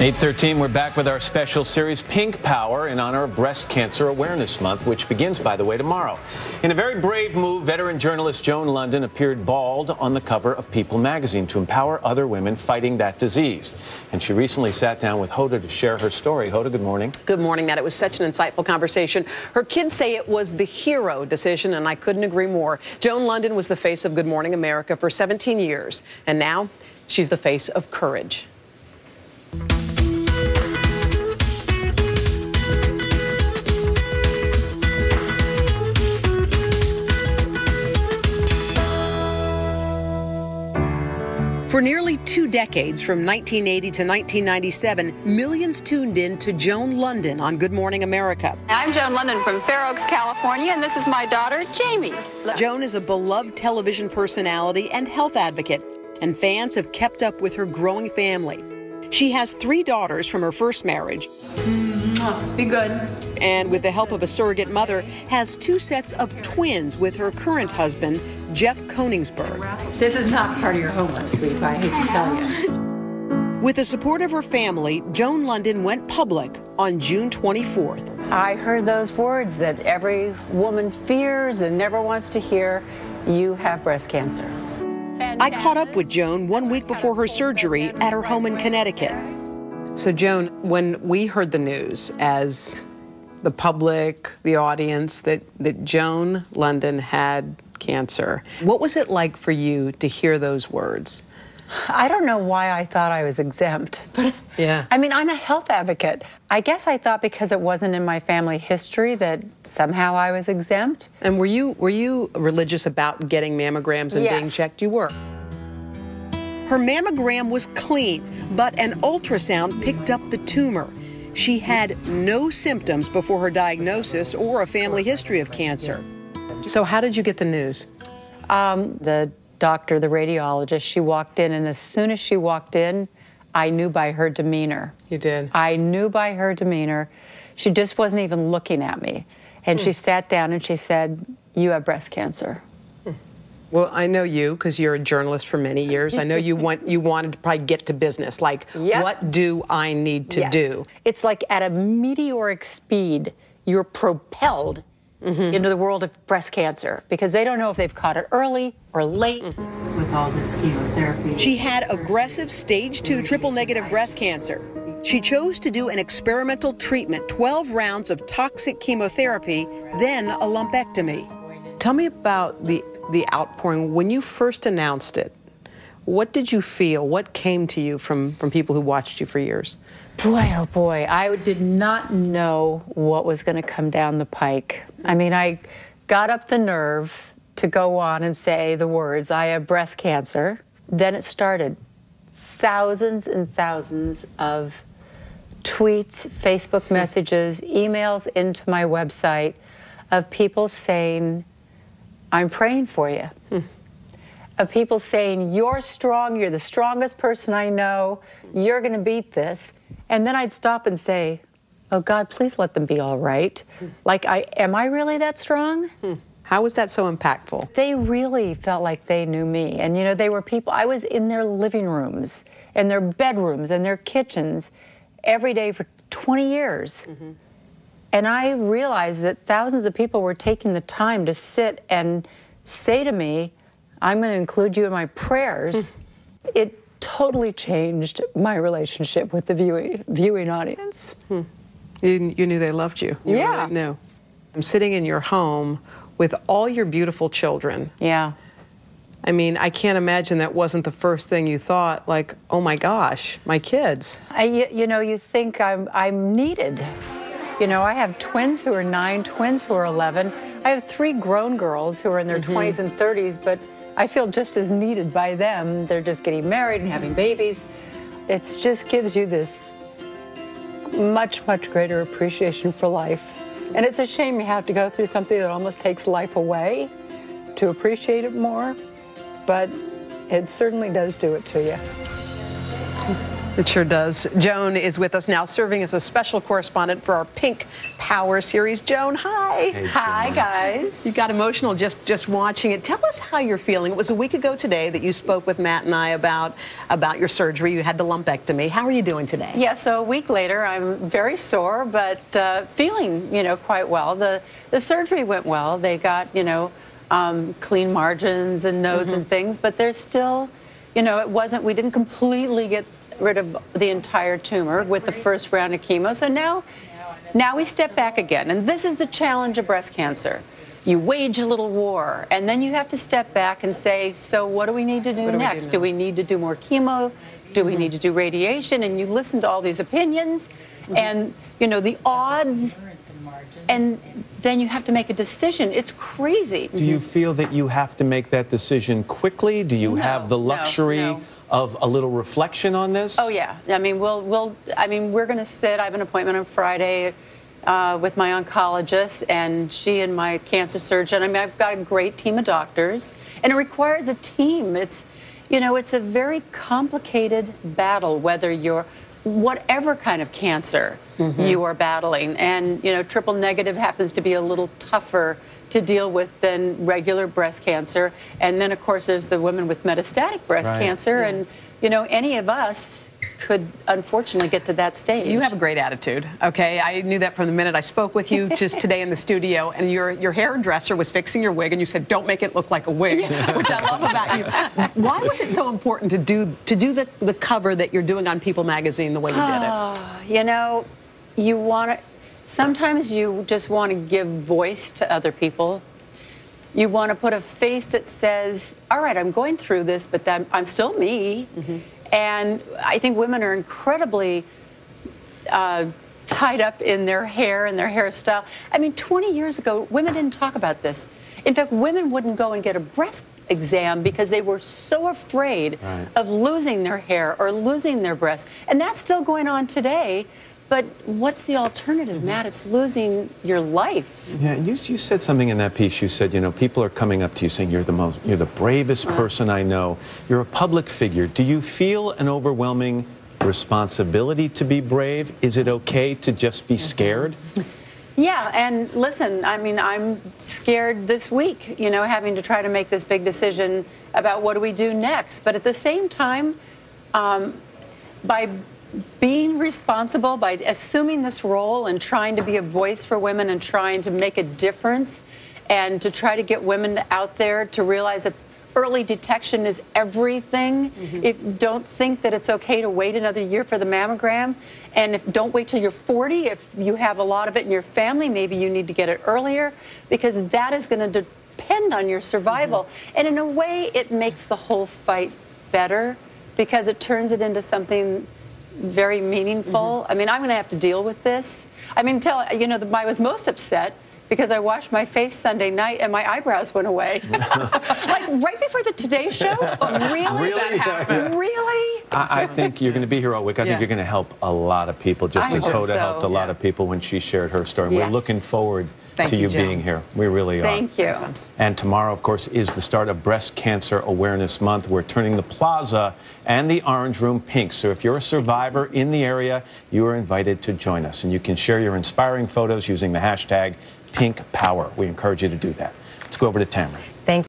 8:13, we're back with our special series, Pink Power, in honor of Breast Cancer Awareness Month, which begins, by the way, tomorrow. In a very brave move, veteran journalist Joan Lunden appeared bald on the cover of People magazine to empower other women fighting that disease. And she recently sat down with Hoda to share her story. Hoda, good morning. Good morning, Matt. It was such an insightful conversation. Her kids say it was the hero decision, and I couldn't agree more. Joan Lunden was the face of Good Morning America for 17 years, and now she's the face of courage. For nearly 2 decades, from 1980 to 1997, millions tuned in to Joan Lunden on Good Morning America. I'm Joan Lunden from Fair Oaks, California, and this is my daughter, Jamie. Joan is a beloved television personality and health advocate, and fans have kept up with her growing family. She has 3 daughters from her first marriage. Be good. And with the help of a surrogate mother, has 2 sets of twins with her current husband, Jeff Koningsberg. This is not part of your homework, sweetie pie, I hate to tell you. With the support of her family, Joan Lunden went public on June 24th. I heard those words that every woman fears and never wants to hear. You have breast cancer. I caught up with Joan 1 week before her surgery at her home in Connecticut. So, Joan, when we heard the news as the public, the audience, that Joan Lunden had cancer, what was it like for you to hear those words? I don't know why I thought I was exempt, but yeah. I mean, I'm a health advocate. I guess I thought because it wasn't in my family history that somehow I was exempt. And were you religious about getting mammograms and being checked? You were. Her mammogram was clean, but an ultrasound picked up the tumor. She had no symptoms before her diagnosis or a family history of cancer. So how did you get the news? The doctor, the radiologist, she walked in, and as soon as she walked in, I knew by her demeanor. You did? I knew by her demeanor. She just wasn't even looking at me. And she sat down and she said, "You have breast cancer." Well, I know you because you're a journalist for many years. I know you wanted to probably get to business. Like, what do I need to do? It's like at a meteoric speed, you're propelled into the world of breast cancer because they don't know if they've caught it early or late. With all this chemotherapy. She had aggressive stage 2 triple-negative breast cancer. She chose to do an experimental treatment, 12 rounds of toxic chemotherapy, then a lumpectomy. Tell me about the outpouring. When you first announced it, what did you feel? What came to you from people who watched you for years? Boy, oh boy, I did not know what was going to come down the pike. I mean, I got up the nerve to go on and say the words, "I have breast cancer." Then it started. Thousands and thousands of tweets, Facebook messages, emails into my website of people saying, "I'm praying for you." Of people saying, "You're strong, you're the strongest person I know, you're going to beat this." And then I'd stop and say, "Oh God, please let them be all right." Like, am I really that strong? How was that so impactful? They really felt like they knew me. And you know, they were people, I was in their living rooms, and their bedrooms, and their kitchens every day for 20 years. And I realized that thousands of people were taking the time to sit and say to me, "I'm going to include you in my prayers." It totally changed my relationship with the viewing audience. You knew they loved you. You really knew. I'm sitting in your home with all your beautiful children. Yeah. I mean, I can't imagine that wasn't the first thing you thought, like, oh my gosh, my kids. You know, you think I'm needed. You know, I have twins who are 9, twins who are 11. I have 3 grown girls who are in their 20s and 30s, but I feel just as needed by them. They're just getting married and having babies. It just gives you this much, much greater appreciation for life. And it's a shame you have to go through something that almost takes life away to appreciate it more, but it certainly does do it to you. It sure does. Joan is with us now, serving as a special correspondent for our Pink Power series. Joan, hi. Hey, hi, guys. You got emotional just watching it. Tell us how you're feeling. It was a week ago today that you spoke with Matt and I about your surgery. You had the lumpectomy. How are you doing today? Yeah, so a week later, I'm very sore, but feeling, quite well. The surgery went well. They got, clean margins and nodes and things, but there's still, we didn't completely get rid of the entire tumor with the first round of chemo. So now we step back again. And this is the challenge of breast cancer. You wage a little war, and then you have to step back and say, so what do we need to do next? Do we need to do more chemo? Do we need to do radiation? And you listen to all these opinions and, the odds, and then you have to make a decision. It's crazy. Do you feel that you have to make that decision quickly? Do you have the luxury of a little reflection on this? Oh yeah. I mean, we're going to sit. I have an appointment on Friday with my oncologist, and she and my cancer surgeon. I mean, I've got a great team of doctors, and it requires a team. It's a very complicated battle, whether you're whatever kind of cancer you are battling. And, triple negative happens to be a little tougher to deal with than regular breast cancer. And then, of course, there's the women with metastatic breast cancer. And, any of us could unfortunately get to that stage. You have a great attitude, okay? I knew that from the minute I spoke with you just today in the studio, and your hairdresser was fixing your wig, and you said, don't make it look like a wig, which I love about you. Why was it so important to do the cover that you're doing on People magazine the way you did it? Sometimes you just want to give voice to other people. You want to put a face that says, all right, I'm going through this, but I'm still me. And I think women are incredibly tied up in their hair and their hairstyle. I mean, 20 years ago, women didn't talk about this. In fact, women wouldn't go and get a breast exam because they were so afraid of losing their hair or losing their breasts. And that's still going on today. But what's the alternative, Matt? It's losing your life. Yeah, you said something in that piece. You said, people are coming up to you saying you're the bravest person I know. You're a public figure. Do you feel an overwhelming responsibility to be brave? Is it okay to just be scared? Yeah, and listen, I mean, I'm scared this week, having to try to make this big decision about what do we do next. But at the same time, by being responsible, by assuming this role and trying to be a voice for women and trying to make a difference and to try to get women out there to realize that early detection is everything. Don't think that it's okay to wait another year for the mammogram, and don't wait till you're 40. If you have a lot of it in your family, maybe you need to get it earlier, because that is going to depend on your survival. And in a way, it makes the whole fight better because it turns it into something very meaningful. I mean, I'm going to have to deal with this. I mean, I was most upset because I washed my face Sunday night and my eyebrows went away. Like right before the Today Show? Really? That happened? Really? I think you're going to be here all week. I think you're going to help a lot of people, just as Hoda helped a lot of people when she shared her story. We're looking forward to you being here. We really are. Thank you. And tomorrow, of course, is the start of Breast Cancer Awareness Month. We're turning the plaza and the Orange Room pink. So if you're a survivor in the area, you are invited to join us. And you can share your inspiring photos using the hashtag #PinkPower. We encourage you to do that. Let's go over to Tamara.